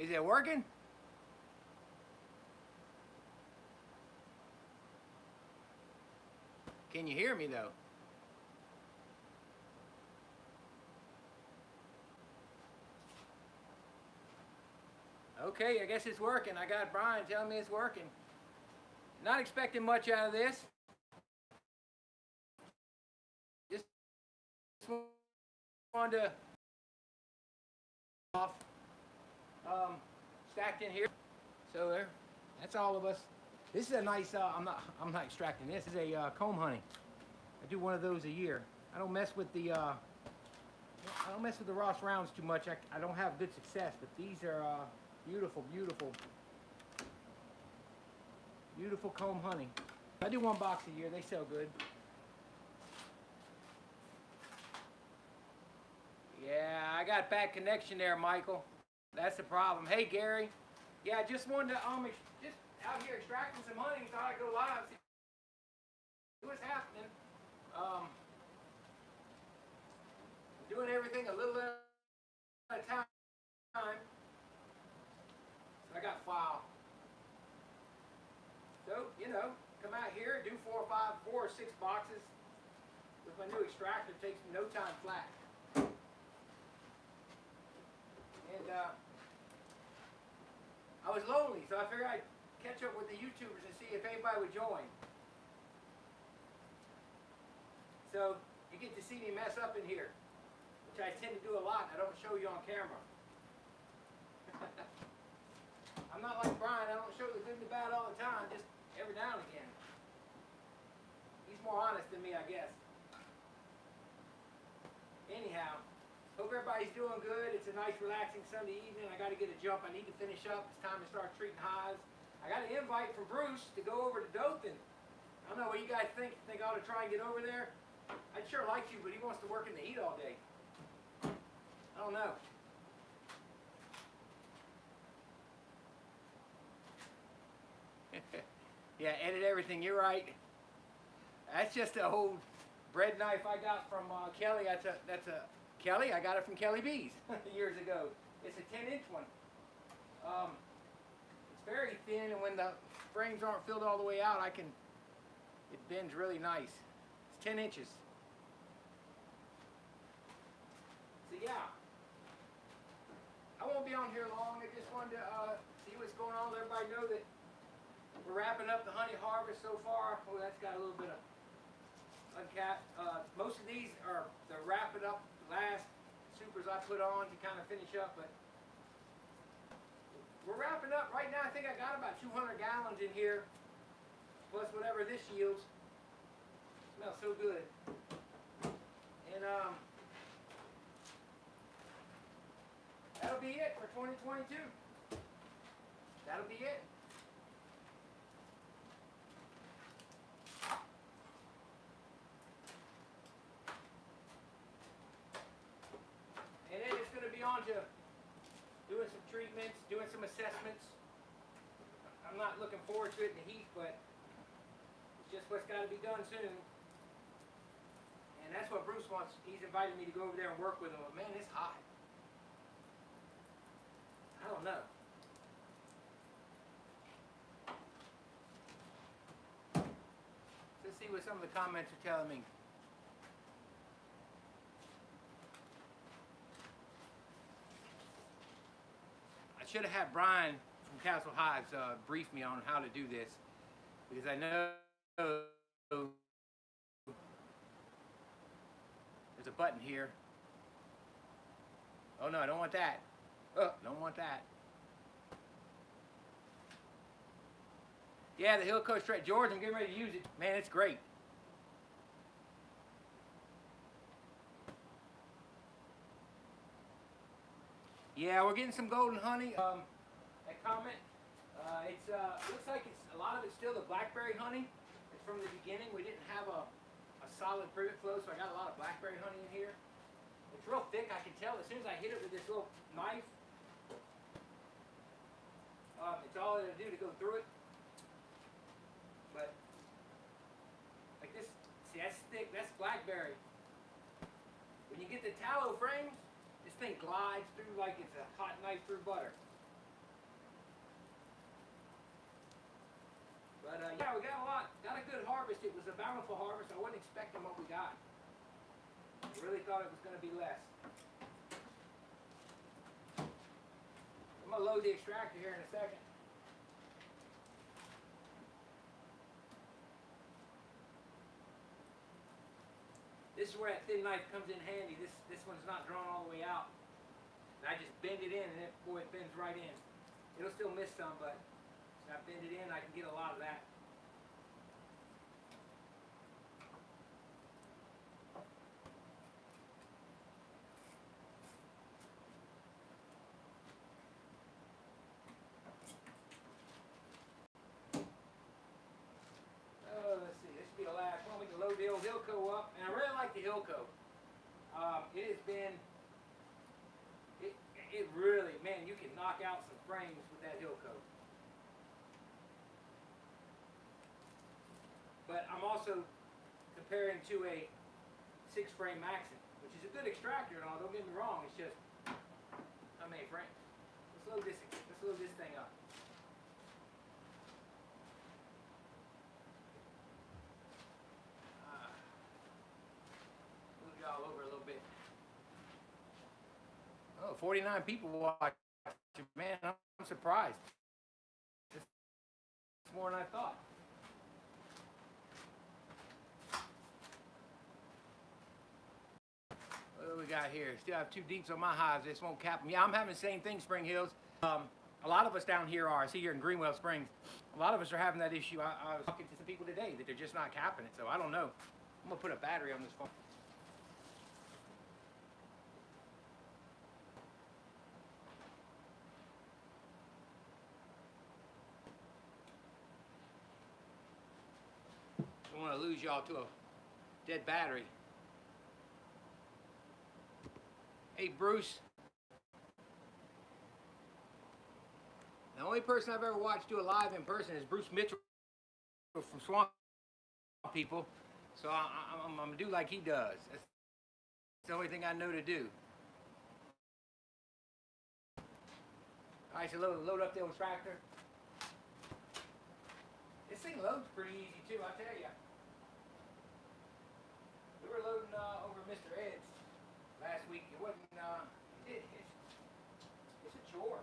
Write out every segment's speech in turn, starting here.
Is it working? Can you hear me though? Okay, I guess it's working. I got Brian telling me it's working. Not expecting much out of this. Just wanted to off stacked in here. So there, that's all of us. This is a nice. I'm not extracting this. This is a comb honey. I do one of those a year. I don't mess with the Ross rounds too much. I don't have good success, but these are beautiful, beautiful, beautiful comb honey. I do one box a year. They sell good. Yeah, I got bad connection there, Michael. That's the problem. Hey, Gary. Yeah, I just wanted to just out here extracting some honey. Thought I'd go live. See what's happening. Doing everything a little at a time. So I got file. So, come out here, do 4 or 6 boxes with my new extractor. It takes me no time flat. And I was lonely, so I figured I'd catch up with the YouTubers and see if anybody would join. So you get to see me mess up in here, which I tend to do a lot. I don't show you on camera. I'm not like Brian. I don't show the good and the bad all the time, just every now and again. He's more honest than me, I guess. Anyhow, hope everybody's doing good. It's a nice, relaxing Sunday evening. I got to get a jump. I need to finish up. It's time to start treating hives. I got an invite from Bruce to go over to Dothan. I don't know what you guys think. Think I ought to try and get over there? I'd sure like to, but he wants to work in the heat all day. I don't know. Yeah, edit everything. You're right. That's just an old bread knife I got from Kelly. That's a Kelly. I got it from Kelly B's years ago. It's a 10-inch one. It's very thin, and when the frames aren't filled all the way out, it bends really nice. It's 10 inches. So yeah, I won't be on here long. I just wanted to see what's going on. Let everybody know that we're wrapping up the honey harvest so far. Oh, that's got a little bit of uncapped. Most of these they're wrapping up the last supers I put on to kind of finish up, but we're wrapping up right now. I think I got about 200 gallons in here, plus whatever this yields. Smells so good. And that'll be it for 2022. That'll be it. And then it's going to be on to doing some treatments, doing some assessments. I'm not looking forward to it in the heat, but it's just what's got to be done soon. And that's what Bruce wants. He's invited me to go over there and work with him. But man, it's hot. I don't know. Let's see what some of the comments are telling me. I should have had Brian from Castle Hives brief me on how to do this, because I know there's a button here. Oh no, I don't want that. Oh, don't want that. Yeah, the Hill Coast Track. George, I'm getting ready to use it. Man, it's great. Yeah, we're getting some golden honey. That comment. It's looks like a lot of it's still the blackberry honey. It's from the beginning. We didn't have a solid privet flow, so I got a lot of blackberry honey in here. It's real thick. I can tell as soon as I hit it with this little knife. It's all it'll do to go through it. But like this, see, that's thick. That's blackberry. When you get the tallow frames, this thing glides through like it's a hot knife through butter. yeah, we got a good harvest. It was a bountiful harvest. I wasn't expecting what we got. I really thought it was going to be less. I'm going to load the extractor here in a second. This is where that thin knife comes in handy. This one's not drawn all the way out. And I just bend it in, and boy, it bends right in. It'll still miss some, but if I bend it in, I can get a lot of that. Let's see, this should be the last one. We can load the old Hilco up, and I really like the Hilco. It has been, it really, man, you can knock out some frames with that Hilco. But I'm also comparing to a 6-frame Maxim, which is a good extractor and all, don't get me wrong, it's just, how many frames? Let's load this thing up. Move you all over a little bit. Oh, 49 people watching, man, I'm surprised. It's more than I thought. What do we got here? Still have 2 deeps on my hives. This won't cap them. Yeah, I'm having the same thing, Spring Hills. A lot of us down here are. I see here in Greenwell Springs, a lot of us are having that issue. I was talking to some people today that they're just not capping it. So I don't know. I'm gonna put a battery on this phone. I don't want to lose y'all to a dead battery. Hey, Bruce. The only person I've ever watched do it live in person is Bruce Mitchell from Swamp People. So I'm going to do like he does. That's the only thing I know to do. All right, so load up the old tractor. This thing loads pretty easy too, I tell you. We were loading over Mr. Ed's last week. It wasn't, it's a chore.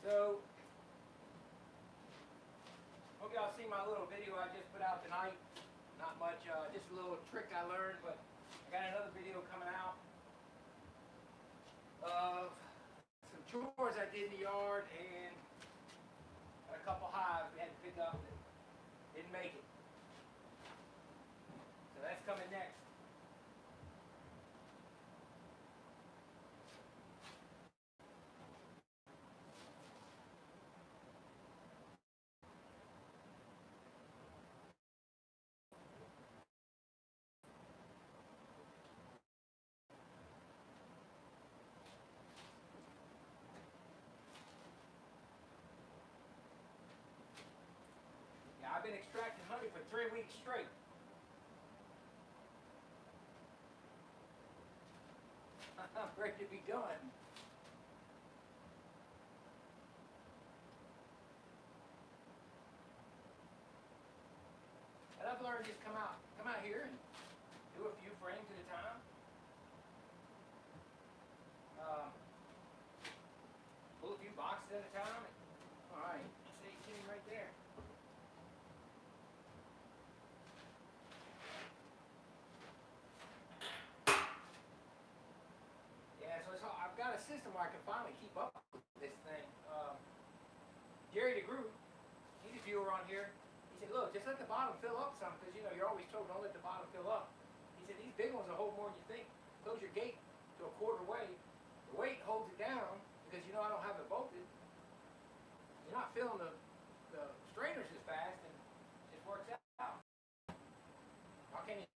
So, hope y'all see my little video I just put out tonight. Not much, just a little trick I learned, but I got another video coming out of some chores I did in the yard and a couple hives we had to pick up that didn't make it. So that's coming next. I've been extracting honey for 3 weeks straight. I'm ready to be done. And I've learned just come out here and do a few frames at a time. Pull a few boxes at a time. All right, that's 18 right there. I've got a system where I can finally keep up with this thing. Jerry DeGroot, he's a viewer on here. He said, look, just let the bottom fill up some, because you know you're always told don't let the bottom fill up. He said these big ones will hold more than you think. Close your gate to a quarter weight. The weight holds it down because you know I don't have it bolted. You're not filling the strainers as fast, and it just works out. How can you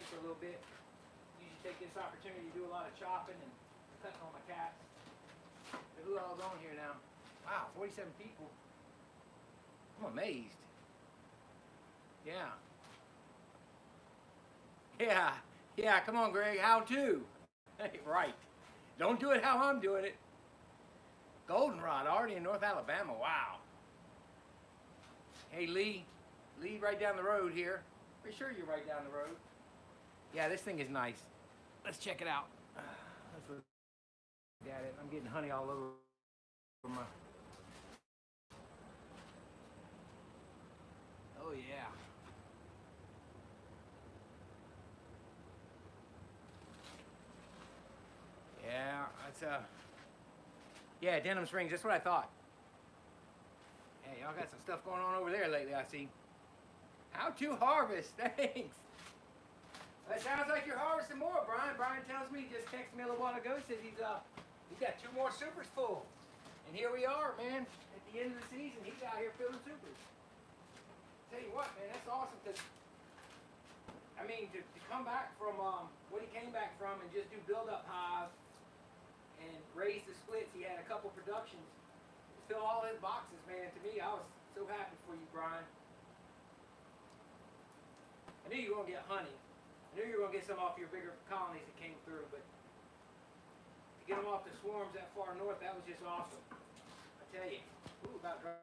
away for a little bit. Usually take this opportunity to do a lot of chopping and cutting on my cats. But who all's on here now? Wow, 47 people. I'm amazed. Yeah. Yeah, come on, Greg. How to? Right. Don't do it how I'm doing it. Goldenrod, already in North Alabama. Wow. Hey, Lee. Lee, right down the road here. Pretty sure you're right down the road. Yeah, this thing is nice. Let's check it out. Let's look at it. I'm getting honey all over my... Oh, yeah. Yeah, that's yeah, Denham Springs, that's what I thought. Hey, y'all got some stuff going on over there lately, I see. How to harvest, thanks. That sounds like you're harvesting more, Brian. Brian tells me, he just texted me a little while ago, says he's got 2 more supers full. And here we are, man, at the end of the season, he's out here filling supers. Tell you what, man, that's awesome, because, I mean, to come back from what he came back from and just do build-up hives, and raised the splits. He had a couple productions. Fill all his boxes, man. To me, I was so happy for you, Brian. I knew you were going to get honey. I knew you were going to get some off your bigger colonies that came through, but to get them off the swarms that far north, that was just awesome. I tell you. Ooh, about drop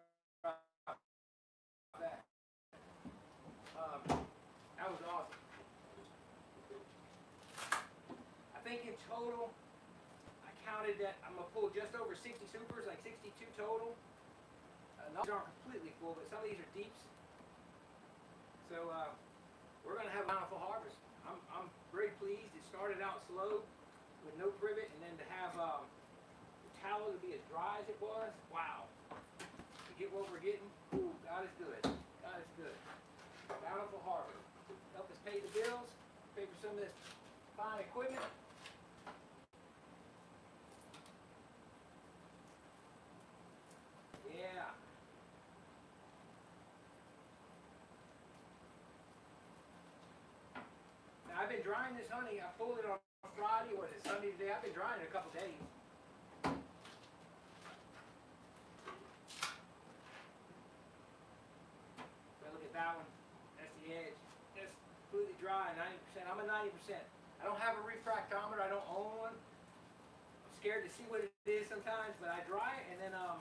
that. That was awesome. I think in total, counted that I'm going to pull just over 60 supers, like 62 total. These aren't completely full, but some of these are deeps. So we're going to have a bountiful harvest. I'm very pleased. It started out slow with no privet, and then to have the tallow to be as dry as it was, wow. To get what we're getting, ooh, God is good. God is good. Bountiful harvest. Help us pay the bills, pay for some of this fine equipment. Yeah. Now I've been drying this honey. I pulled it on Friday, or is it Sunday today? I've been drying it a couple days. Now look at that one. That's the edge. That's completely dry, 90%. I'm a 90%. I don't have a refractometer. I don't own one. I'm scared to see what it is sometimes, but I dry it, and then I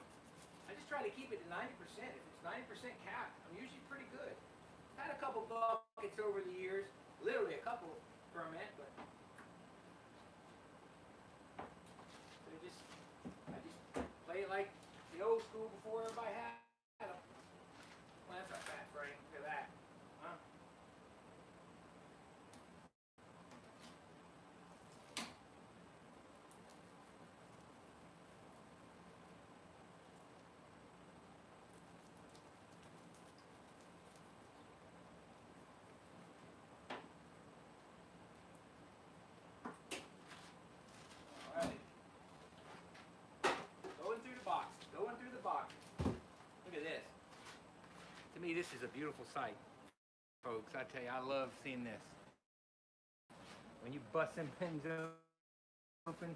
just try to keep it to 90%. If it's 90% cap, I'm usually pretty good. I've had a couple buckets over the years, literally a couple ferment, but I just play it like the old school before everybody had them. Well, that's not bad, Frank. Look at that. Huh? To me, this is a beautiful sight, folks. I tell you, I love seeing this. When you bust them pins open.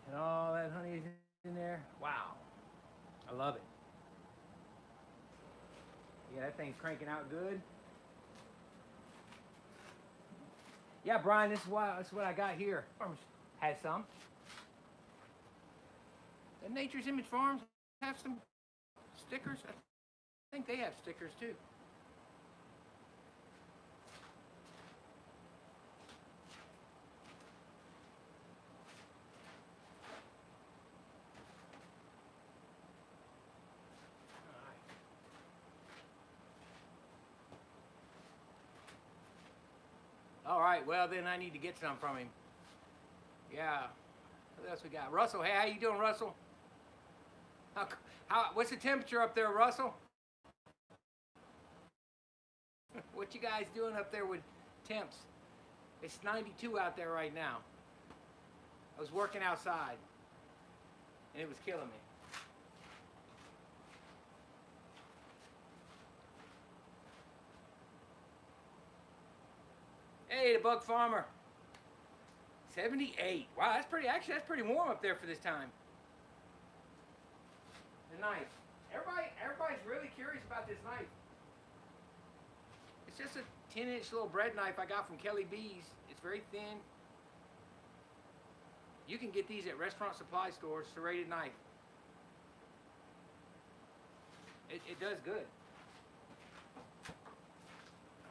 And all that honey is in there. Wow. I love it. Yeah, that thing's cranking out good. Yeah, Brian, this is what I got here. Has some. The Nature's Image Farms have some stickers. I think they have stickers too. All right, well then I need to get some from him. Yeah. What else we got? Russell, hey, how you doing, Russell? What's the temperature up there, Russell? What you guys doing up there with temps? It's 92 out there right now. I was working outside, and it was killing me. Bug Farmer. 78. Wow, that's pretty, actually, that's pretty warm up there for this time. The knife. Everybody's really curious about this knife. It's just a 10-inch little bread knife I got from Kelly B's. It's very thin. You can get these at restaurant supply stores, serrated knife. It does good.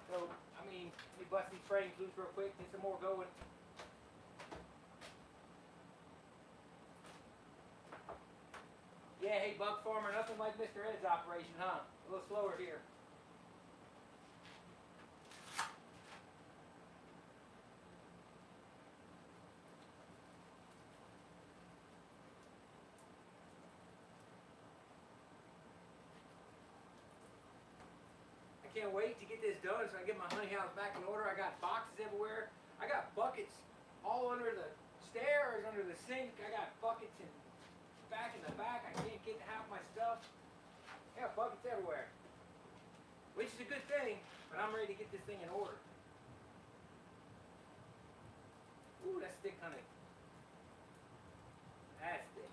So, I mean, let me bust these frames loose real quick, get some more going. Yeah, hey, Bug Farmer, nothing like Mr. Ed's operation, huh? A little slower here. I can't wait to get this done so I can get my honey house back in order. I got boxes everywhere. I got buckets all under the stairs, under the sink. I got buckets in the back. I can't get half my stuff. I got buckets everywhere. Which is a good thing, but I'm ready to get this thing in order. Ooh, that's thick, honey. That's thick.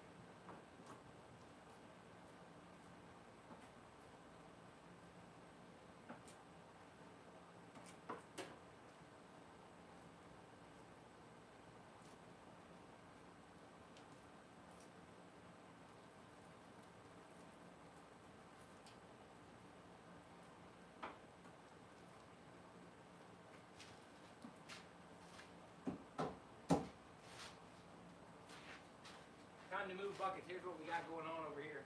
Time to move buckets. Here's what we got going on over here.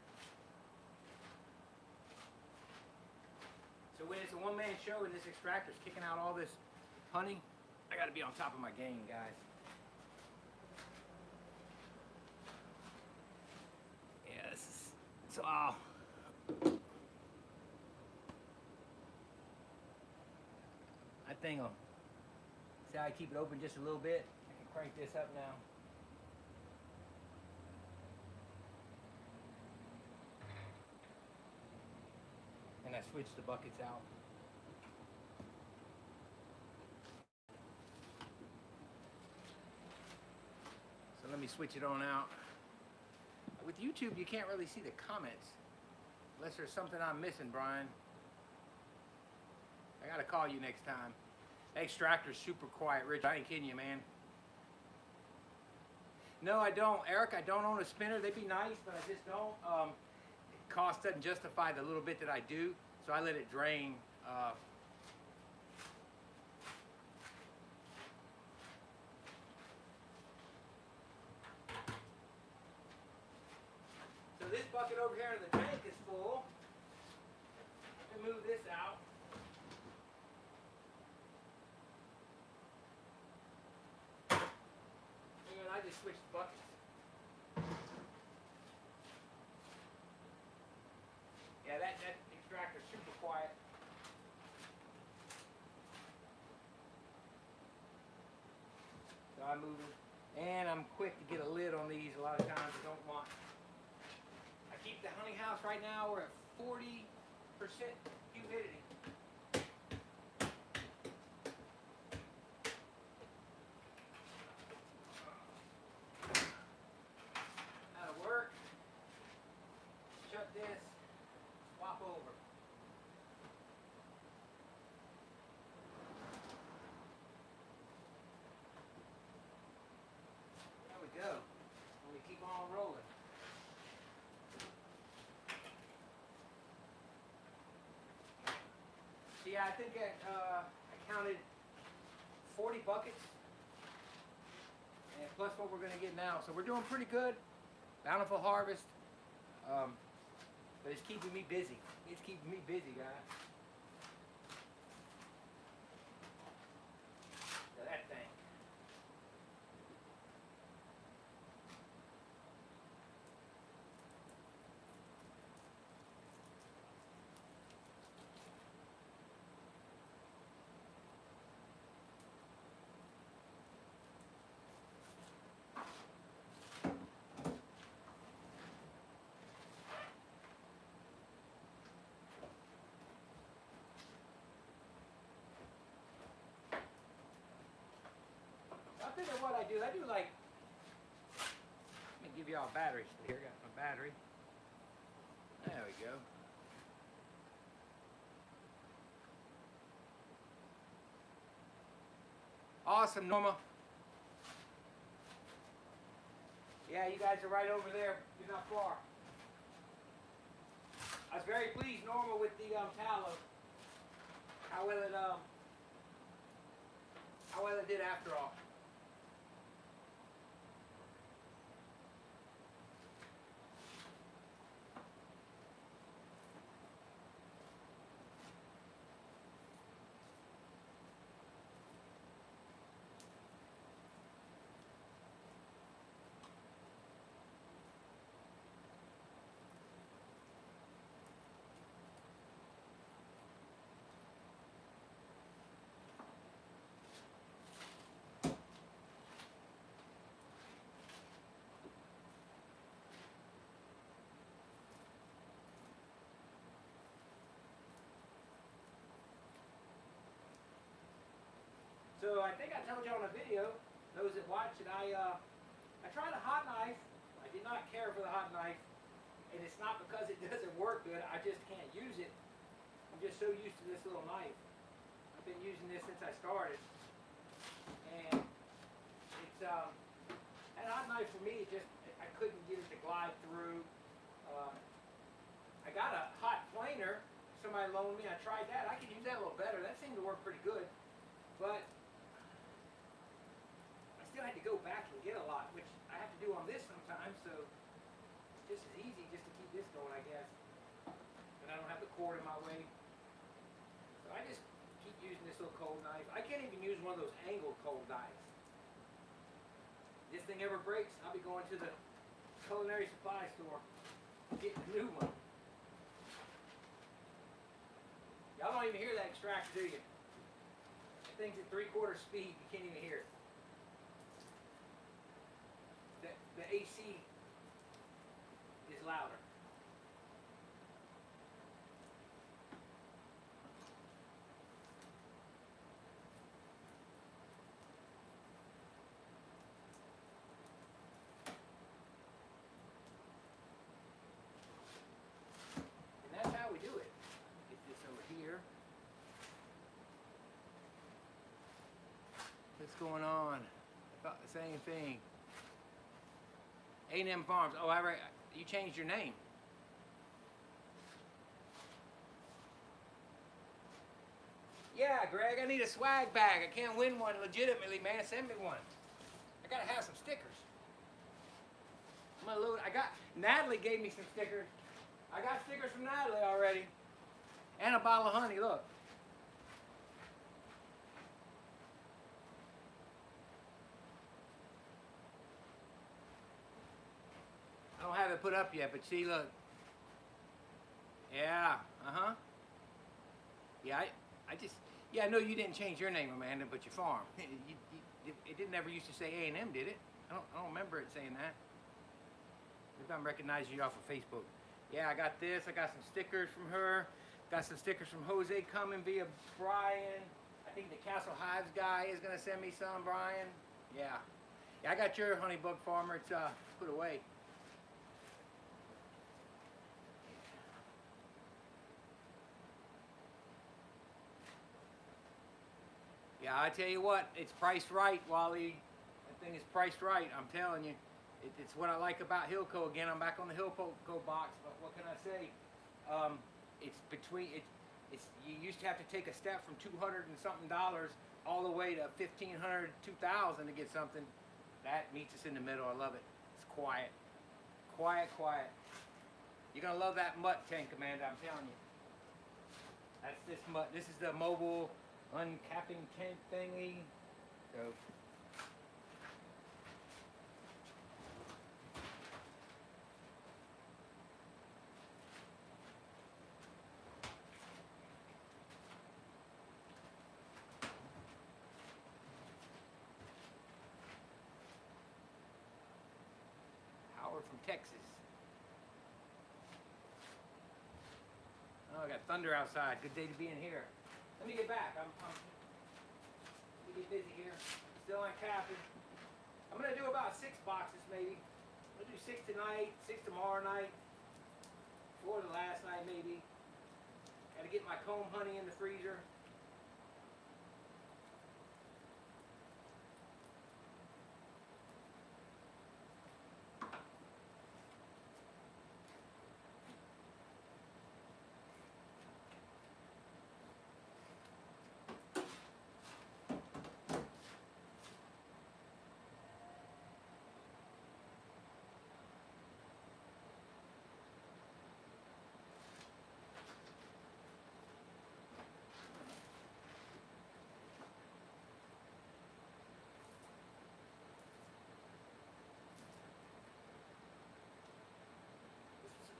So when it's a one-man show and this extractor's kicking out all this honey, I got to be on top of my game, guys. Yeah, this is so. That thing will. See how I keep it open just a little bit? I can crank this up now. And I switch the buckets out. So let me switch it on out. With YouTube, you can't really see the comments. Unless there's something I'm missing, Brian. I gotta call you next time. Extractor's super quiet, Rich. I ain't kidding you, man. No, I don't. Eric, I don't own a spinner. They'd be nice, but I just don't. Cost doesn't justify the little bit that I do, so I let it drain. So this bucket over here in the tank is full. Let me move this out. And I just switched buckets. Yeah, that extractor's super quiet. So I move it, and I'm quick to get a lid on these. A lot of times I don't want. I keep the honey house right now. We're at 40% humidity. That'll work. Shut this. Swap over. There we go. And we keep on rolling. See, I think I counted 40 buckets, and plus what we're going to get now. So we're doing pretty good. Bountiful harvest. But it's keeping me busy. It's keeping me busy, guys. So that thing. do. I do like, let me give y'all a battery. Here, I got my battery. There we go. Awesome, Norma. Yeah, you guys are right over there. You're not far. I was very pleased, Norma, with the tallow. How well it did after all. So I think I told you on a video, those that watch it, I tried a hot knife. I did not care for the hot knife, and it's not because it doesn't work good. I just can't use it. I'm just so used to this little knife. I've been using this since I started, and it's that hot knife for me. I couldn't get it to glide through. I got a hot planer. Somebody loaned me. I tried that. I could use that a little better. That seemed to work pretty good, but I still had to go back and get a lot, which I have to do on this sometimes, so it's just as easy just to keep this going, I guess. And I don't have the cord in my way. So I just keep using this little cold knife. I can't even use one of those angled cold knives. This thing ever breaks, I'll be going to the culinary supply store getting a new one. Y'all don't even hear that extractor, do you? That thing's at 3/4 speed, you can't even hear it. The AC is louder. And that's how we do it. Get this over here. What's going on? About the same thing. A&M Farms. Oh, you changed your name. Yeah, Greg, I need a swag bag. I can't win one legitimately, man. Send me one. I gotta have some stickers. Natalie gave me some stickers. I got stickers from Natalie already. And a bottle of honey, look. I don't have it put up yet, but see, look. Yeah, Yeah, I know you didn't change your name, Amanda, but your farm. It didn't ever used to say A&M, did it? I don't remember it saying that. Maybe I'm recognizing you off of Facebook. Yeah, I got this. I got some stickers from her. Got some stickers from Jose coming via Brian. I think the Castle Hives guy is going to send me some, Brian. Yeah. Yeah, I got your honey bug farmer. It's put away. Yeah, I tell you what, it's priced right, Wally. That thing is priced right, I'm telling you. It's what I like about Hilco. Again, I'm back on the Hilco box, but what can I say? You used to have to take a step from $200 and something all the way to $1,500, $2,000 to get something. That meets us in the middle. I love it. It's quiet. Quiet. You're gonna love that mutt tank, Amanda, I'm telling you. That's this mutt. This is the mobile uncapping tent thingy. So Howard from Texas. Oh, I got thunder outside. Good day to be in here. Let me get back. Let me get busy here. Still on capping. I'm gonna do about 6 boxes maybe. I'll do 6 tonight, 6 tomorrow night, 4 the last night maybe. Gotta get my comb honey in the freezer.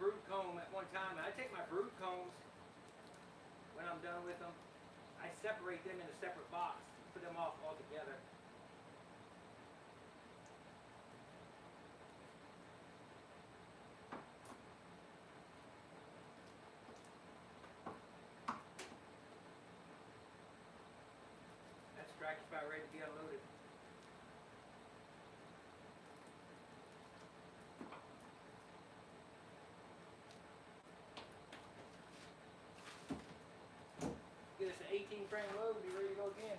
Brood comb at one time, and I take my brood combs when I'm done with them. I separate them in a separate box, put them off all together. That Extractor's about ready to be unloaded. Get us an 18 frame load and be ready to go again.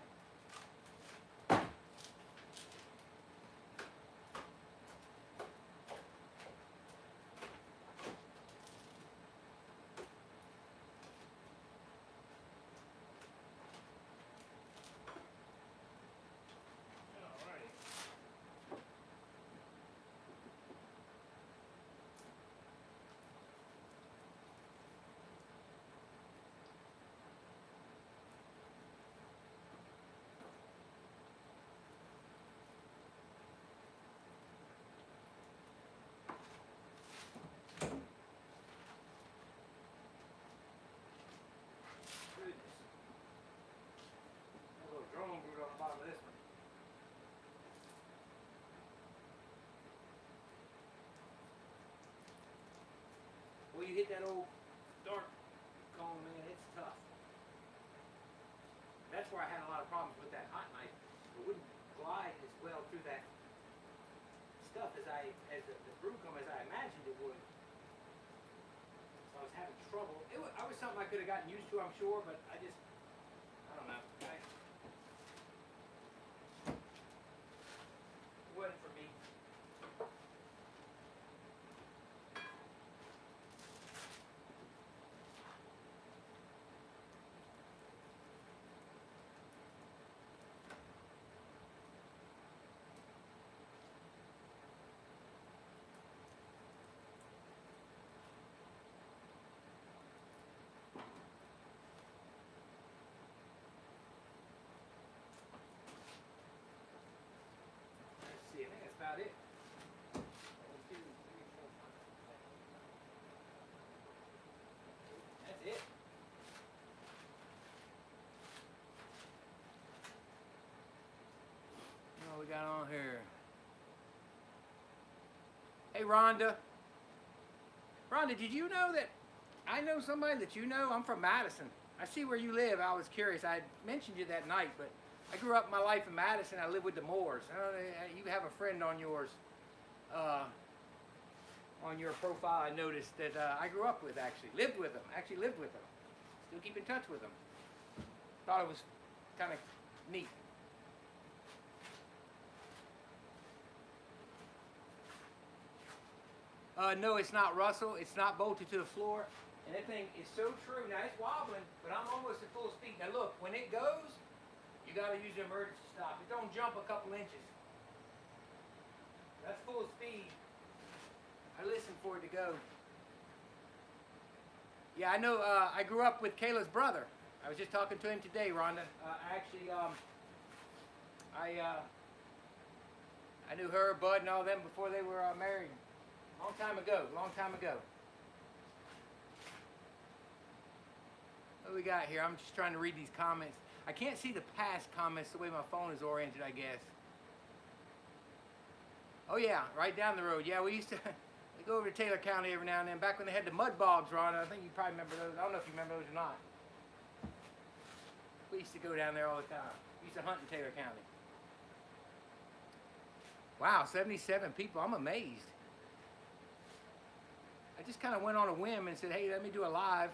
Goodness. A little drone root on the bottom of this one. Well, you hit that old dark comb, man, it's tough. That's where I had a lot of problems with that hot knife. It wouldn't glide as well through that stuff as the brood comb as I imagined it would. So I was having trouble. It was something I could have gotten used to, I'm sure, but I don't know. It wasn't for me. Let's see, I think that's about it. 1, 2, 3, 4, 5. That's it. What we got on here? Hey, Rhonda. Rhonda, did you know that I know somebody that you know? I'm from Madison. I see where you live. I was curious. I mentioned you that night, but I grew up my life in Madison. I live with the Moores. You have a friend on yours, on your profile. I noticed that I grew up with, lived with them. Still keep in touch with them. Thought it was kind of neat. No, it's not Russell. It's not bolted to the floor. And that thing is so true. Now it's wobbling, but I'm almost at full speed. Now look, when it goes, you got to use the emergency stop. It don't jump a couple inches. That's full speed. I listen for it to go. Yeah, I know. I grew up with Kayla's brother. I was just talking to him today, Rhonda. I knew her, Bud, and all them before they were married. Long time ago. What do we got here? I'm just trying to read these comments. I can't see the past comments the way my phone is oriented, I guess. Oh yeah, right down the road. Yeah, we used to go over to Taylor County every now and then, back when they had the mud bogs, Rhonda. I think you probably remember those. I don't know if you remember those or not. We used to go down there all the time. We used to hunt in Taylor County. Wow, 77 people. I'm amazed. I just kind of went on a whim and said, hey, let me do a live.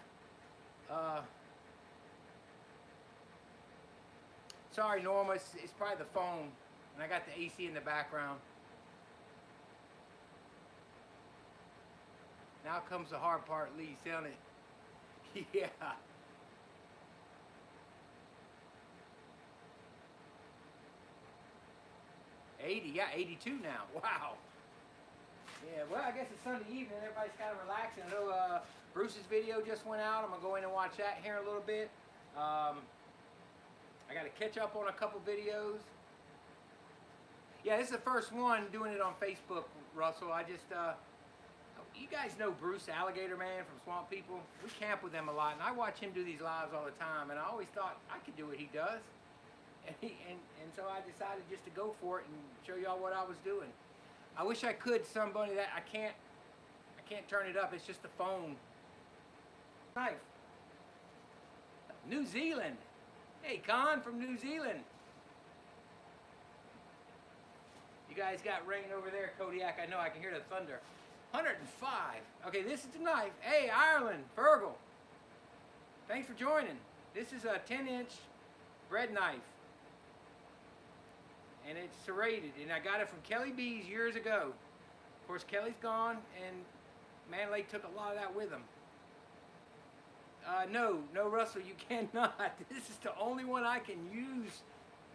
Sorry, Norma, it's probably the phone. And I got the AC in the background. Now comes the hard part, Lee, sound it? Yeah. Yeah, 82 now. Wow. Yeah, well, I guess it's Sunday evening. Everybody's kind of relaxing. I know Bruce's video just went out. I'm going to go in and watch that here in a little bit. I got to catch up on a couple videos. Yeah, this is the first one doing it on Facebook, Russell. I just, you guys know Bruce, Alligator Man from Swamp People. We camp with him a lot, and I watch him do these lives all the time, and I always thought I could do what he does. And so I decided just to go for it and show y'all what I was doing. I wish I could somebody that I can't turn it up. It's just the phone. Knife. New Zealand. Hey, Con from New Zealand. You guys got rain over there, Kodiak. I know I can hear the thunder. 105. Okay, this is the knife. Hey, Ireland, Fergal. Thanks for joining. This is a 10-inch bread knife. And it's serrated, and I got it from Kelly B's years ago. Of course, Kelly's gone, and Manley took a lot of that with him. No, Russell, you cannot. This is the only one I can use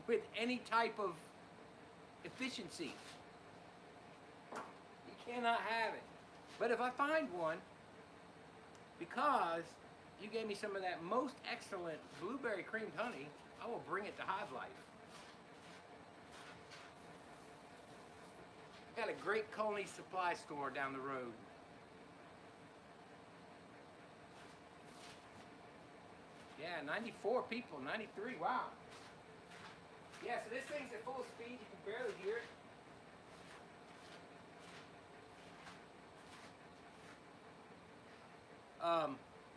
with any type of efficiency. You cannot have it. But if I find one, because you gave me some of that most excellent blueberry creamed honey, I will bring it to Hive Life. Got a great Coney supply store down the road. Yeah, 94 people, 93, wow. Yeah, so this thing's at full speed, you can barely hear it.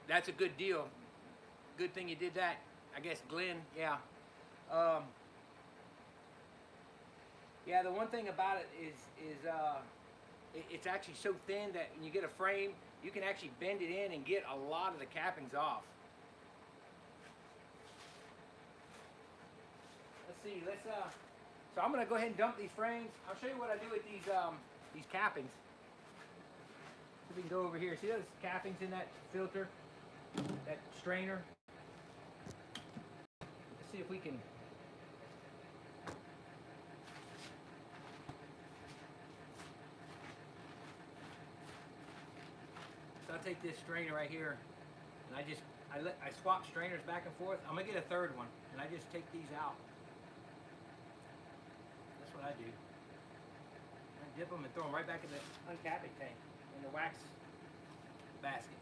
That's a good deal. Good thing you did that. I guess Glenn, yeah. Yeah, the one thing about it is it's actually so thin that when you get a frame, you can actually bend it in and get a lot of the cappings off. Let's see, so I'm gonna go ahead and dump these frames. I'll show you what I do with these cappings. So we can go over here. See those cappings in that filter, that strainer? Let's see if we can. So I'll take this strainer right here, and I swap strainers back and forth. I'm gonna get a third one, and I just take these out. That's what I do. I dip them and throw them right back in the uncapping tank, in the wax basket.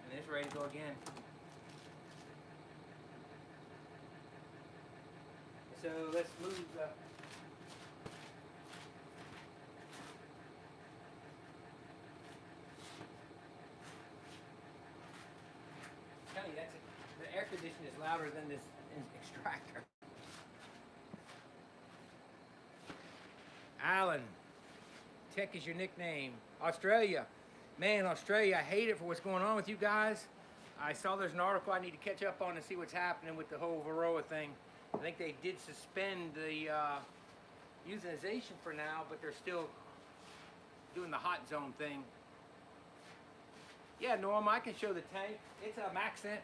And it's ready to go again. So let's move the the air conditioner is louder than this extractor. Alan, Tech is your nickname. Australia. Man, Australia, I hate it for what's going on with you guys. I saw there's an article I need to catch up on and see what's happening with the whole Varroa thing. I think they did suspend the euthanization for now, but they're still doing the hot zone thing. Yeah, Norm, I can show the tank. It's a Maxent.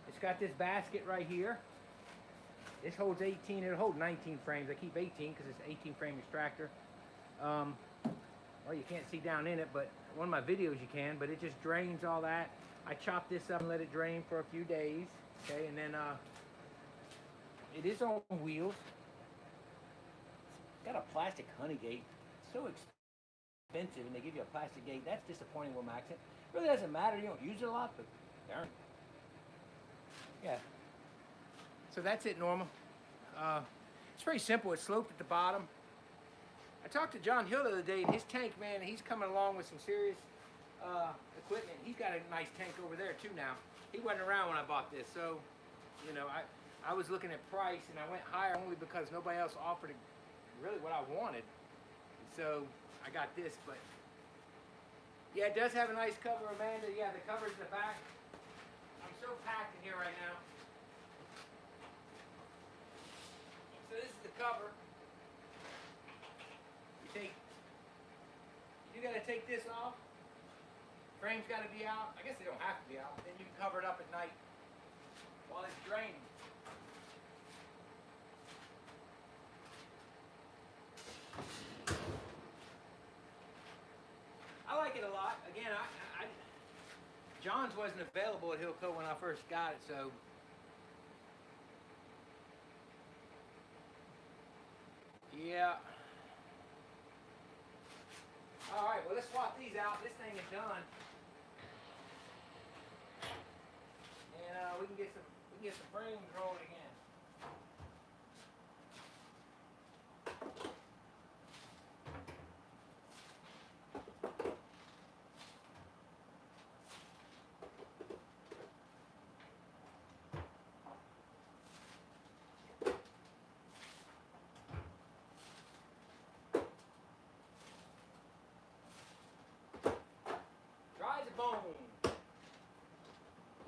It's got this basket right here. This holds 18, it'll hold 19 frames. I keep 18 because it's an 18 frame extractor. Well, you can't see down in it, but one of my videos you can, but it just drains all that. I chop this up and let it drain for a few days, okay, and then it is on wheels. It's got a plastic honey gate. It's so expensive, and they give you a plastic gate. That's disappointing with Maxent. It really doesn't matter. You don't use it a lot, but darn. Yeah. So that's it, Norma. It's pretty simple. It's sloped at the bottom. I talked to John Hill the other day, and his tank, man, he's coming along with some serious equipment. He's got a nice tank over there too now. He wasn't around when I bought this, so you know, I was looking at price and I went higher only because nobody else offered really what I wanted. And so I got this, but yeah, it does have a nice cover, Amanda. Yeah, the cover's in the back. I'm so packed in here right now. So this is the cover. You gotta take this off. Frame's gotta be out. I guess they don't have to be out. Then you can cover it up at night while it's draining. I like it a lot. Again, John's wasn't available at Hillco when I first got it, so yeah. All right, well, let's swap these out. This thing is done, and we can get some frames rolling again. Dry as a bone.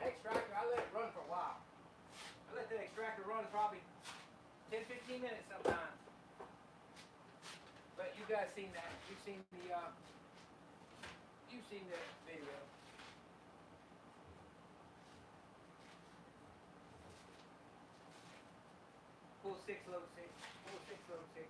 Extractor, I let it run for a while. I let that extractor run probably 10-15 minutes sometimes. But you guys seen that. You've seen the video. Pull 6, load 6. Pull 6, load 6.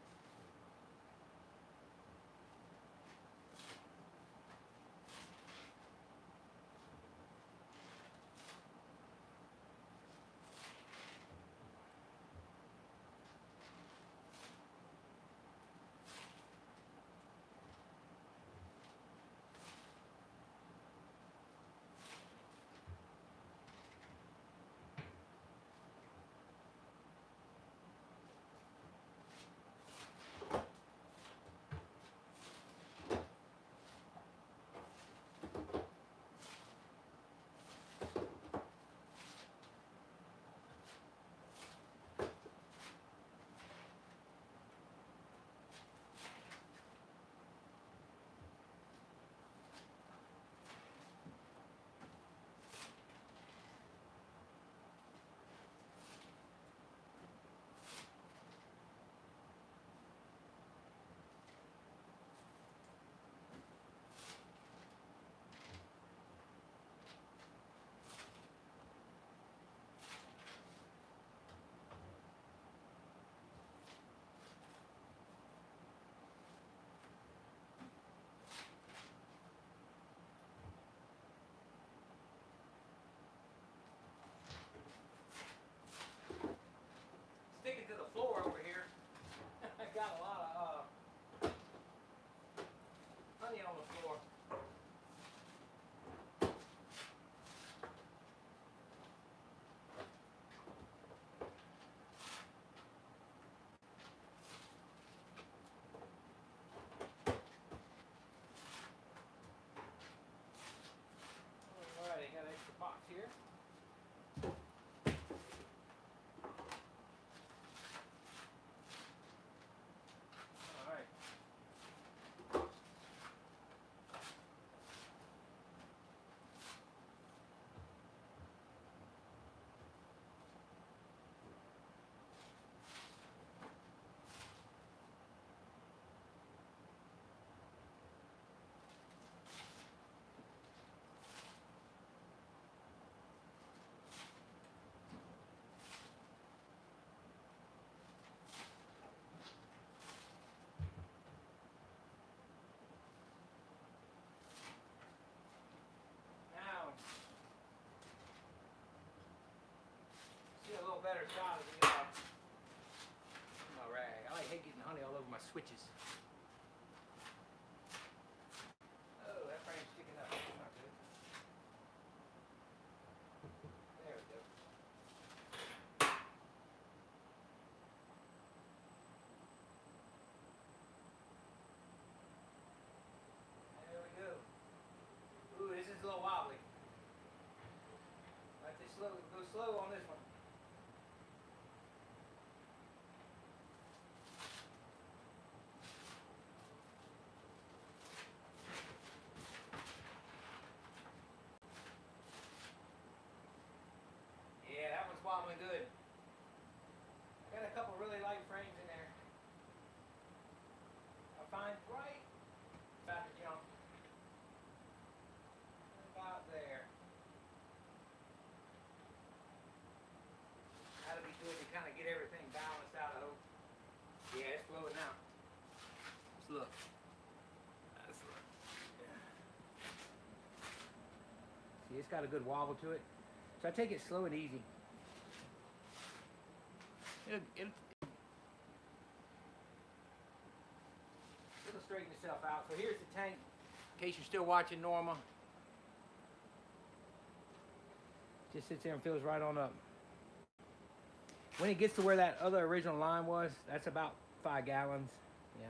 Sticking to the floor over here. I got a lot of honey on the floor. Alright, I got an extra box here. See, it's got a good wobble to it. So I take it slow and easy. It'll straighten itself out. So here's the tank, in case you're still watching Norma. Just sits there and fills right on up. When it gets to where that other original line was, that's about 5 gallons. Yeah.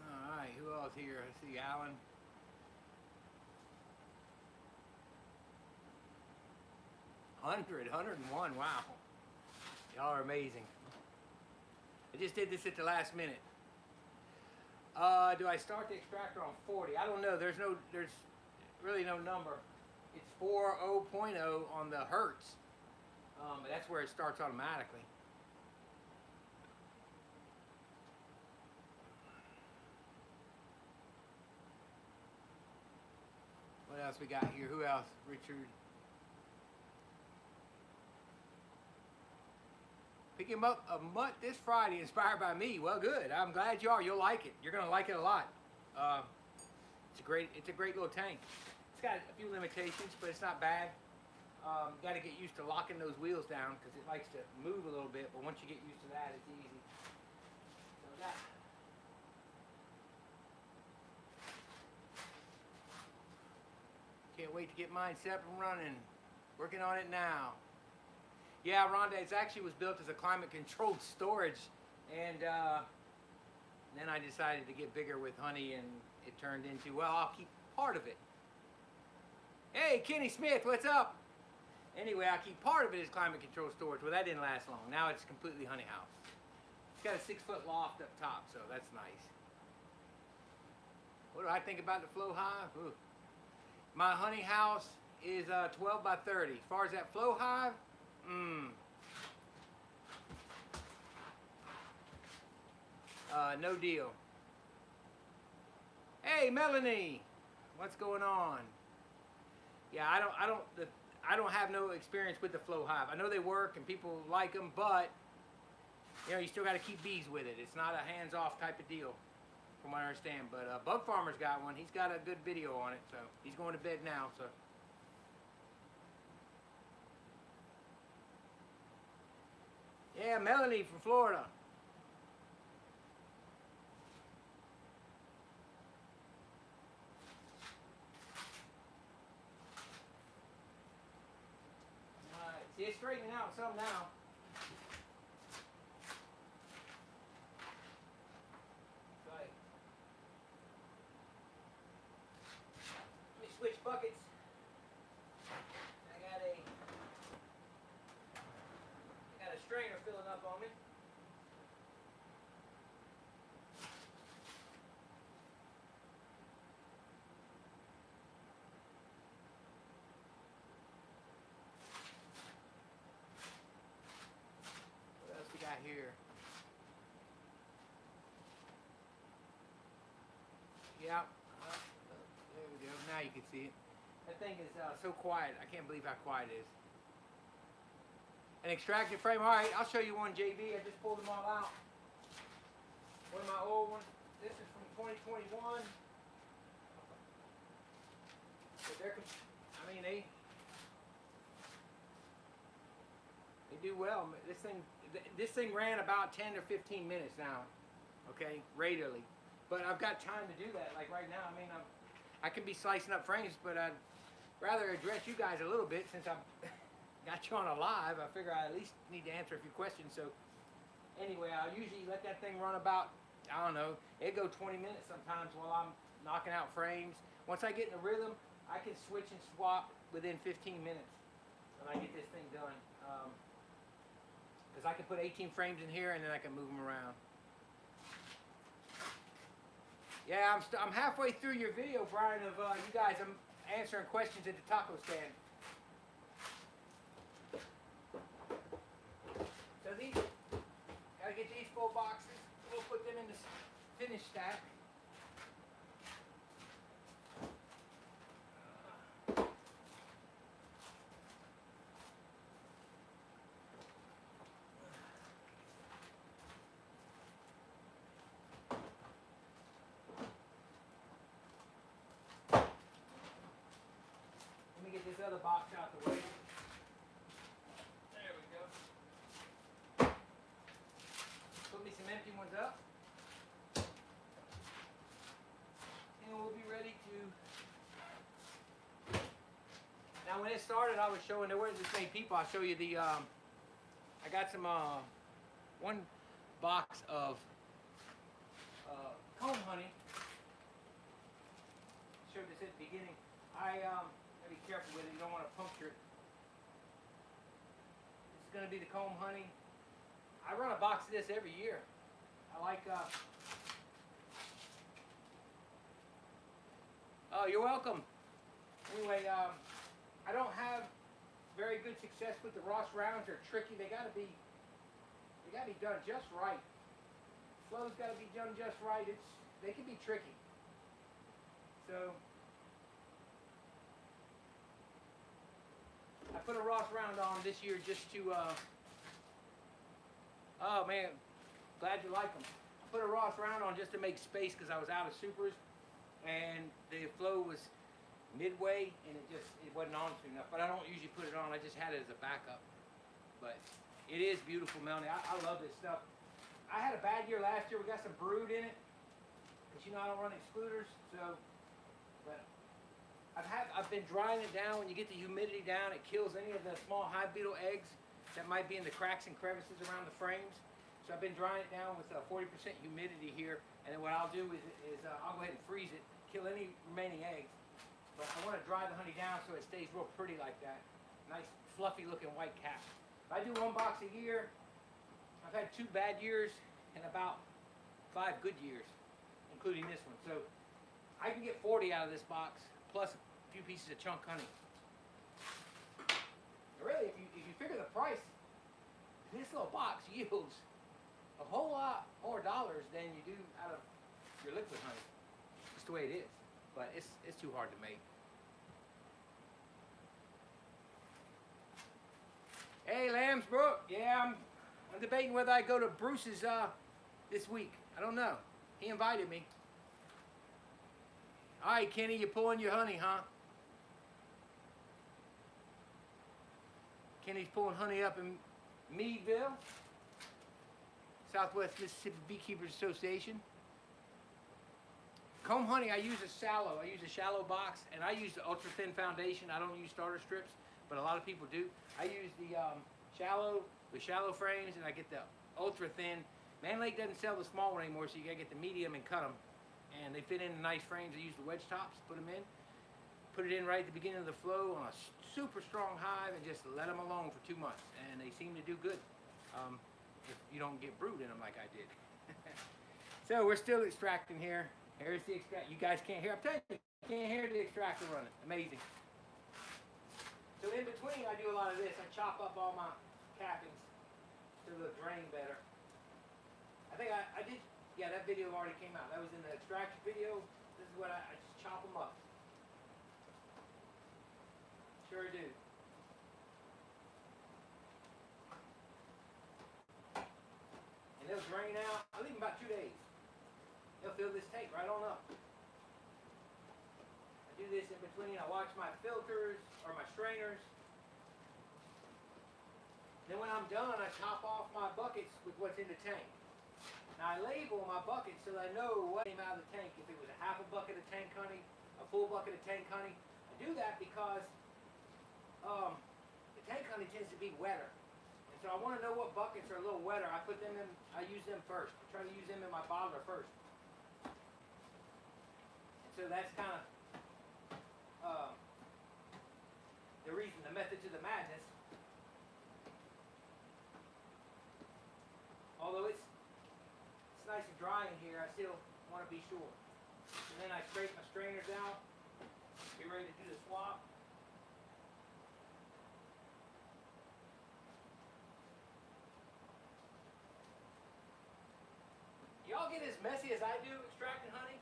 All right, who else here? I see Alan. $100, $101, wow. Y'all are amazing. I just did this at the last minute. Do I start the extractor on 40? I don't know. There's really no number. It's 40.0 on the hertz. But that's where it starts automatically. What else we got here? Who else? Richard. Picking up a mutt this Friday, inspired by me. Well, good. I'm glad you are. You'll like it. You're gonna like it a lot. It's a great little tank. It's got a few limitations, but it's not bad. Got to get used to locking those wheels down because it likes to move a little bit. But once you get used to that, it's easy. So that. Can't wait to get mine set up and running. Working on it now. Yeah, Rhonda, it actually was built as a climate-controlled storage, and then I decided to get bigger with honey, and it turned into, well, I'll keep part of it. Hey, Kenny Smith, what's up? Anyway, I'll keep part of it as climate-controlled storage. Well, that didn't last long. Now it's completely honey house. It's got a 6-foot loft up top, so that's nice. What do I think about the flow hive? Ooh. My honey house is 12 by 30. As far as that flow hive, no deal. Hey, Melanie, what's going on? Yeah, I don't have no experience with the flow hive. I know they work and people like them, but you know, you still got to keep bees with it. It's not a hands-off type of deal, from what I understand. But Bug Farmer's got one. He's got a good video on it, so he's going to bed now. So. Yeah, Melanie from Florida. See, it's straightening out some now. Right. Let me switch buckets. I got a strainer filling up on me. Here. Yeah. There we go. Now you can see it. That thing is so quiet. I can't believe how quiet it is. An extractor frame. All right, I'll show you one, JB. I just pulled them all out. One of my old ones. This is from 2021. But they're, I mean, they do well. This thing ran about 10 or 15 minutes now, okay, regularly. But I've got time to do that. Like right now, I mean, I can be slicing up frames, but I'd rather address you guys a little bit since I've got you on a live. I figure I at least need to answer a few questions. So anyway, I'll usually let that thing run about, I don't know, it go 20 minutes sometimes while I'm knocking out frames. Once I get in the rhythm, I can switch and swap within 15 minutes when I get this thing done. Because I can put 18 frames in here and then I can move them around. Yeah, I'm halfway through your video, Brian, of you guys. I'm answering questions at the taco stand. So these, gotta get these full boxes. We'll put them in the finished stack. other box out the way. There we go. Put me some empty ones up. And we'll be ready to... Now when it started, I was showing, there weren't this many people. I'll show you the, I got some, one box of comb honey. Showed this at the beginning. Gotta be careful with it, you don't want to puncture it. This is gonna be the comb honey. I run a box of this every year. I like, oh, you're welcome. Anyway, I don't have very good success with the Ross rounds. They're tricky. They gotta be done just right. Flow's gotta be done just right. They can be tricky. So I put a Ross round on this year just to. Oh man, glad you like them. I put a Ross round on just to make space because I was out of supers, and the flow was midway, and it wasn't on soon enough. But I don't usually put it on. I just had it as a backup. But it is beautiful, Melanie. I love this stuff. I had a bad year last year. We got some brood in it, because you know I don't run excluders. So, but I've been drying it down. When you get the humidity down, it kills any of the small hive beetle eggs that might be in the cracks and crevices around the frames. So I've been drying it down with 40% humidity here, and then what I'll do is I'll go ahead and freeze it, kill any remaining eggs. But I want to dry the honey down so it stays real pretty like that. Nice, fluffy looking white cap. If I do one box a year, I've had 2 bad years and about 5 good years, including this one. So I can get 40 out of this box, plus a few pieces of chunk honey. Really, if you figure the price, this little box yields a whole lot more dollars than you do out of your liquid honey. Just the way it is. But it's too hard to make. Hey, Lambsbrook. Yeah, I'm debating whether I go to Bruce's this week. I don't know. He invited me. All right, Kenny, you're pulling your honey, huh? Kenny's pulling honey up in Meadville, Southwest Mississippi Beekeepers Association. Comb honey, I use a shallow. I use a shallow box, and I use the ultra thin foundation. I don't use starter strips, but a lot of people do. I use the shallow frames, and I get the ultra thin. Man Lake doesn't sell the small one anymore, so you gotta get the medium and cut them. And they fit in nice frames. I use the wedge tops, put them in. Put it in right at the beginning of the flow on a super strong hive, and just let them alone for 2 months. And they seem to do good if you don't get brood in them like I did. So we're still extracting here. Here's the extract. You guys can't hear. I'm telling you, you can't hear the extractor running. Amazing. So in between, I do a lot of this. I chop up all my cappings so they'll drain better. I think I did. Yeah, that video already came out. That was in the extraction video. This is what I just chop them up. Sure do. And they'll drain out. I leave them about 2 days. They'll fill this tank right on up. I do this in between. I wash my filters or my strainers. Then when I'm done, I top off my buckets with what's in the tank. Now I label my buckets so that I know what came out of the tank. If it was a half a bucket of tank honey, a full bucket of tank honey. I do that because the tank honey tends to be wetter. And so I want to know what buckets are a little wetter. I put them in, I use them first. I try to use them in my bottler first. And so that's kind of the reason, the method to the madness. Although it's nice and dry in here, I still want to be sure. And then I scrape my strainers out, get ready to do the swap. Y'all get as messy as I do extracting honey?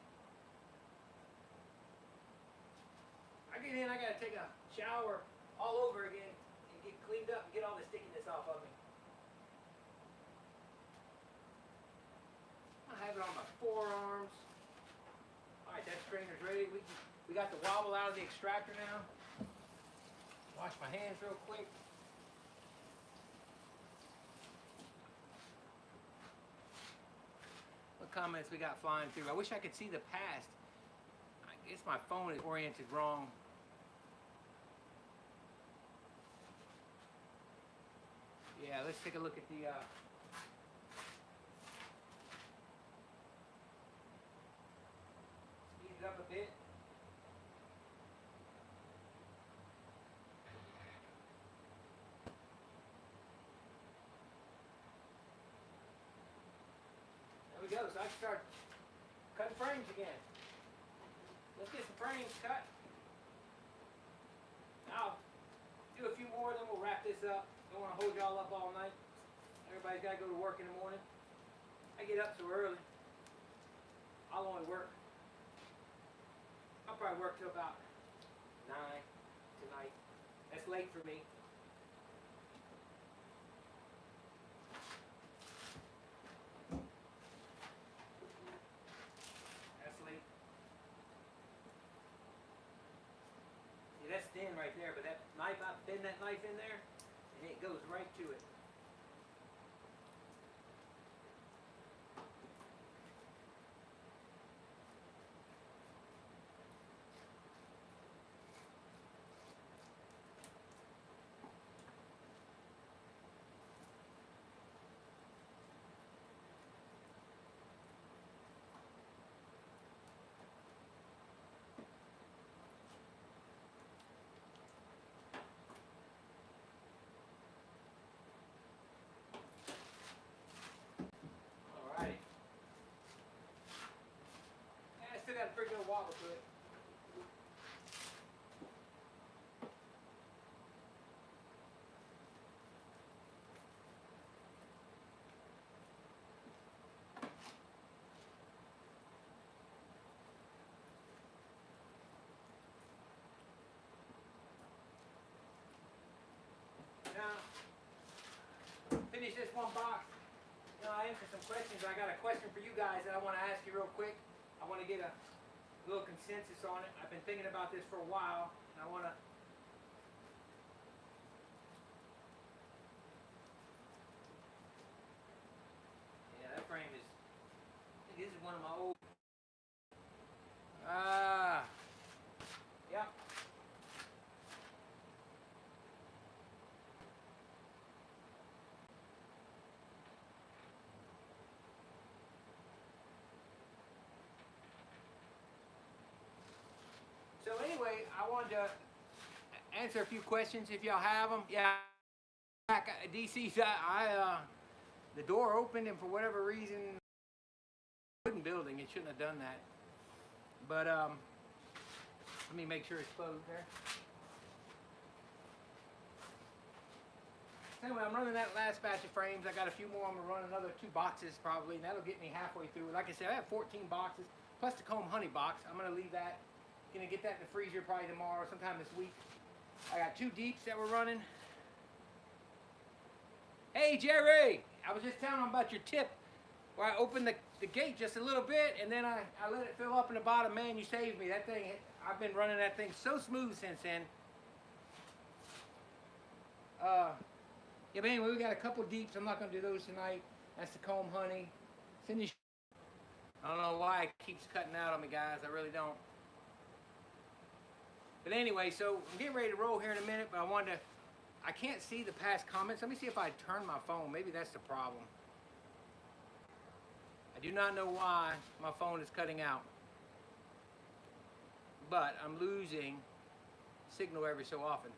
I get in, I gotta take a shower all over again and get cleaned up and get all the stickiness off of me. I have it on my forearms. All right, that strainer's ready. We got the wobble out of the extractor now. Wash my hands real quick. What comments we got flying through? I wish I could see the past. I guess my phone is oriented wrong. Yeah, let's take a look at the speed it up a bit. There we go, so I can start cutting frames again. Let's get some frames cut. I'll do a few more, then we'll wrap this up. Don't want to hold y'all up all night. Everybody's got to go to work in the morning. I get up so early. I'll only work. I'll probably work till about 9 tonight. That's late for me. That's late. See, that's thin right there, but that knife, I bend that knife in there, and it goes right to it. Alrighty. Yeah, I still got a pretty good wobble to it. Now, finish this one box. Now, I answered some questions. I got a question for you guys that I want to ask you real quick. I want to get a little consensus on it. I've been thinking about this for a while, and I want to. Yeah, that frame is. I think this is one of my old. Yep. So anyway, I wanted to answer a few questions if y'all have them. Yeah, back at DC, the door opened and for whatever reason, wooden building, it shouldn't have done that. But let me make sure it's closed there. So anyway, I'm running that last batch of frames. I got a few more. I'm gonna run another 2 boxes probably, and that'll get me halfway through. Like I said, I have 14 boxes plus the comb honey box. I'm gonna leave that. Gonna get that in the freezer probably tomorrow, sometime this week. I got 2 deeps that we're running. Hey Jerry, I was just telling them about your tip where I opened the gate just a little bit and then I let it fill up in the bottom. Man, you saved me. That thing, I've been running that thing so smooth since then. Yeah, but anyway, we got a couple deeps. I'm not gonna do those tonight. That's the comb honey. Finish. I don't know why it keeps cutting out on me, guys. I really don't. But anyway, so I'm getting ready to roll here in a minute, but I can't see the past comments. Let me see if I turn my phone. Maybe that's the problem. I do not know why my phone is cutting out. But I'm losing signal every so often.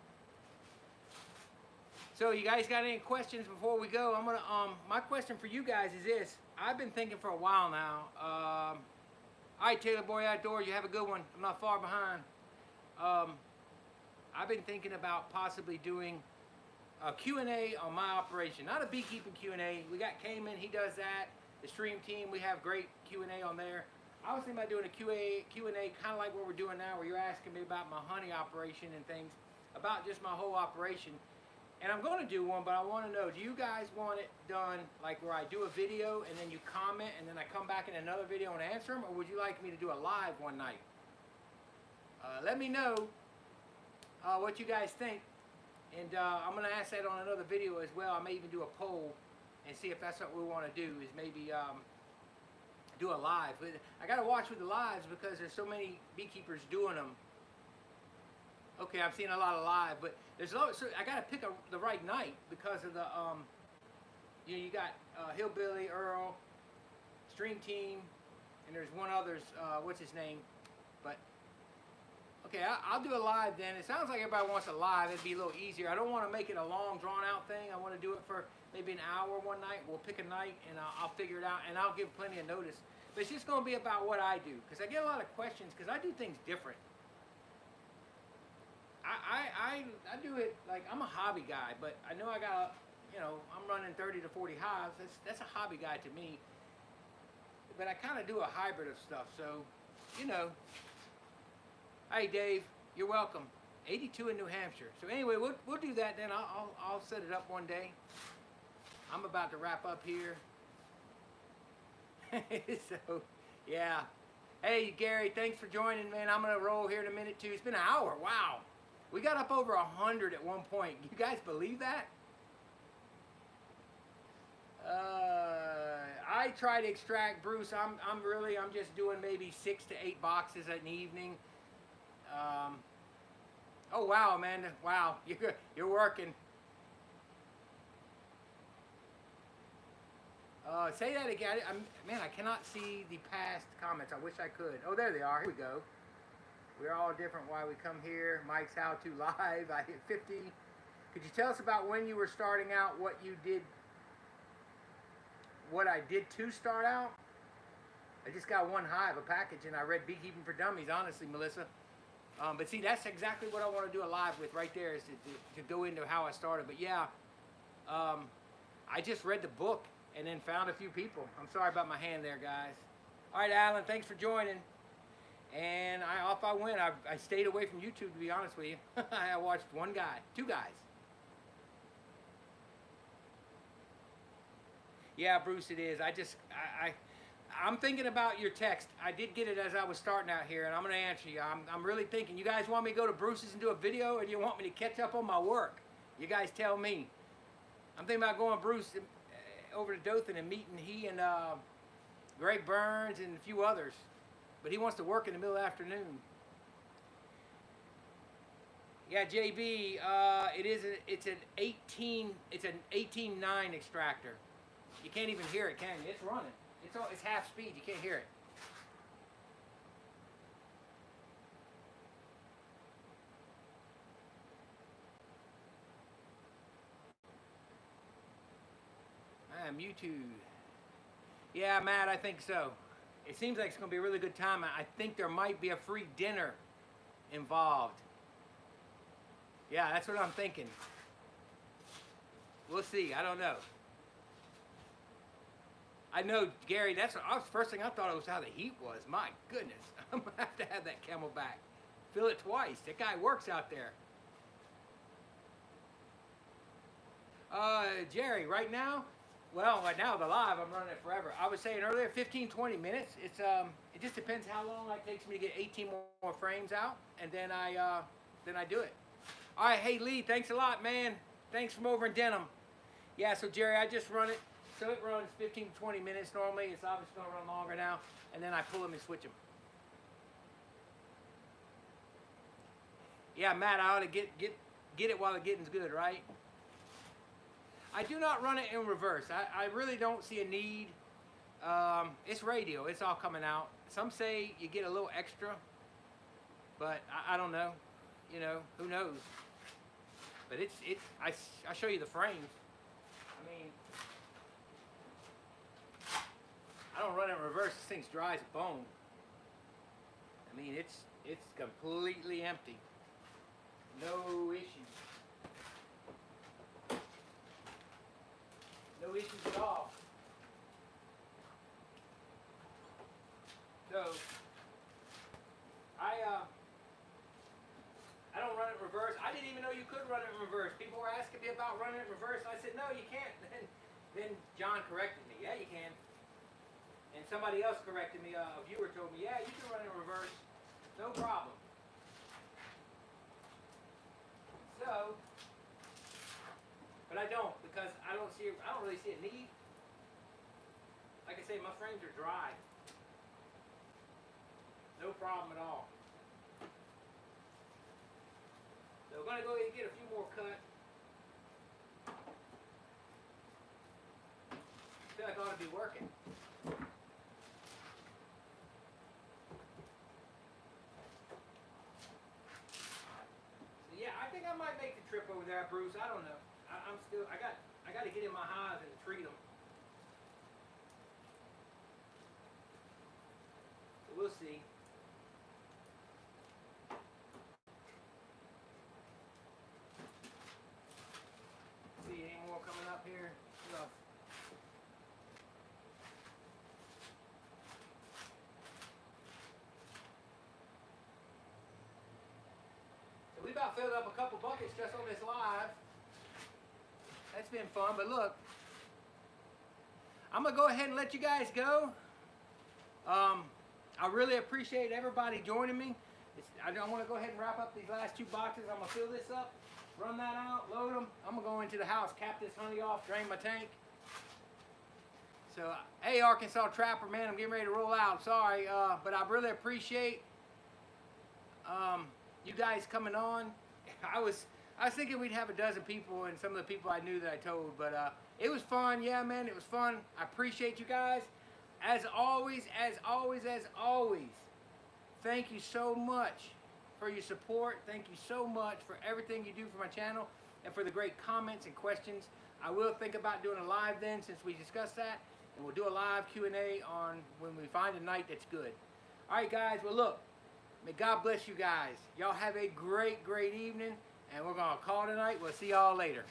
So you guys got any questions before we go? I'm gonna my question for you guys is this. I've been thinking for a while now. All right, Taylor Boy Outdoor, you have a good one. I'm not far behind. I've been thinking about possibly doing a Q&A on my operation. Not a beekeeping Q&A. We got Cayman, he does that. The stream team, we have great Q&A on there. I was thinking about doing a Q&A kind of like what we're doing now, where you're asking me about my honey operation and things, about just my whole operation. And I'm going to do one, but I want to know, do you guys want it done like where I do a video and then you comment and then I come back in another video and answer them, or would you like me to do a live one night? Let me know what you guys think. And I'm going to ask that on another video as well. I may even do a poll and see if that's what we want to do, is maybe do a live. But I got to watch with the lives because there's so many beekeepers doing them. Okay, I'm seeing a lot of live, but there's so I got to pick the right night because of the you got Hillbilly Earl, Stream Team, and there's one other's what's his name, but okay, I'll do a live then. It sounds like everybody wants a live. It'd be a little easier. I don't want to make it a long, drawn-out thing. I want to do it for maybe an hour one night. We'll pick a night, and I'll figure it out, and I'll give plenty of notice. But it's just going to be about what I do, because I get a lot of questions, because I do things different. I do it like I'm a hobby guy, but I know I got, I'm running 30 to 40 hives. That's a hobby guy to me. But I kind of do a hybrid of stuff, so, Hey Dave, you're welcome. 82 in New Hampshire. So anyway, we'll do that then. I'll set it up one day. I'm about to wrap up here. So yeah. Hey Gary, thanks for joining, man. I'm gonna roll here in a minute too. It's been an hour. Wow. We got up over 100 at one point. You guys believe that? I try to extract, Bruce. I'm just doing maybe 6 to 8 boxes an evening. Oh wow, Amanda! Wow, you're working. Say that again. Man, I cannot see the past comments. I wish I could. Oh, there they are. Here we go. We're all different. Why we come here? Mike's How To Live. I hit 50. Could you tell us about when you were starting out? What you did? What I did to start out? I just got one hive, a package, and I read Beekeeping for Dummies. Honestly, Melissa. But see, that's exactly what I want to do a live with right there, is to go into how I started. But yeah, I just read the book and then found a few people. I'm sorry about my hand there, guys. All right, Alan, thanks for joining. And off I went. I stayed away from YouTube, to be honest with you. I watched two guys. Yeah, Bruce, it is. I'm thinking about your text. I did get it as I was starting out here, and I'm going to answer you. I'm really thinking, you guys want me to go to Bruce's and do a video, or do you want me to catch up on my work? You guys tell me. I'm thinking about going Bruce over to Dothan and meeting he and Greg Burns and a few others. But he wants to work in the middle of the afternoon. Yeah, JB, it's an 18.9 extractor. You can't even hear it, can you? It's running. It's half speed. You can't hear it. YouTube. Yeah, Matt, I think so. It seems like it's going to be a really good time. I think there might be a free dinner involved. Yeah, that's what I'm thinking. We'll see. I don't know. I know, Gary, that's the first thing I thought it was how the heat was. My goodness. I'm going to have that Camelback. Fill it twice. That guy works out there. Jerry, right now? Well, right now, the live, I'm running it forever. I was saying earlier, 15, 20 minutes. It just depends how long it takes me to get 18 more frames out, and then I do it. All right, hey, Lee, thanks a lot, man. Thanks from over in Denham. Yeah, so, Jerry, I just run it. So it runs 15 to 20 minutes normally. It's obviously going to run longer now. And then I pull them and switch them. Yeah, Matt, I ought to get it while the getting's good, right? I do not run it in reverse. I really don't see a need. It's radio. It's all coming out. Some say you get a little extra. But I don't know. Who knows? But I'll show you the frames. I mean, I don't run it in reverse. This thing's dry as a bone. I mean, it's completely empty. No issues. No issues at all. So, I don't run it in reverse. I didn't even know you could run it in reverse. People were asking me about running it in reverse. I said, no, you can't. Then John corrected me. Yeah, you can. And somebody else corrected me. A viewer told me, yeah, you can run it in reverse. No problem. So, But I don't, because I don't really see a need. Like I say, my frames are dry. No problem at all. So we're going to go ahead and get a few more cut. I feel like I ought to be working. So yeah, I think I might make the trip over there, Bruce. I don't know. I got to get in my hives and treat them. So we'll see. See any more coming up here? No. So we about filled up a couple buckets just on this live. That's been fun, but look, I'm gonna go ahead and let you guys go. I really appreciate everybody joining me. I want to go ahead and wrap up these last 2 boxes. I'm gonna fill this up, run that out, load them. I'm gonna go into the house, cap this honey off, drain my tank. So, hey, Arkansas Trapper, man, I'm getting ready to roll out. Sorry, but I really appreciate you guys coming on. I was thinking we'd have a dozen people, and some of the people I knew that I told, but it was fun. Yeah, man, it was fun. I appreciate you guys. As always, thank you so much for your support. Thank you so much for everything you do for my channel and for the great comments and questions. I will think about doing a live then, since we discussed that, and we'll do a live Q&A on when we find a night that's good. All right, guys. Well, look, may God bless you guys. Y'all have a great, great evening, and we're going to call it a night. We'll see y'all later.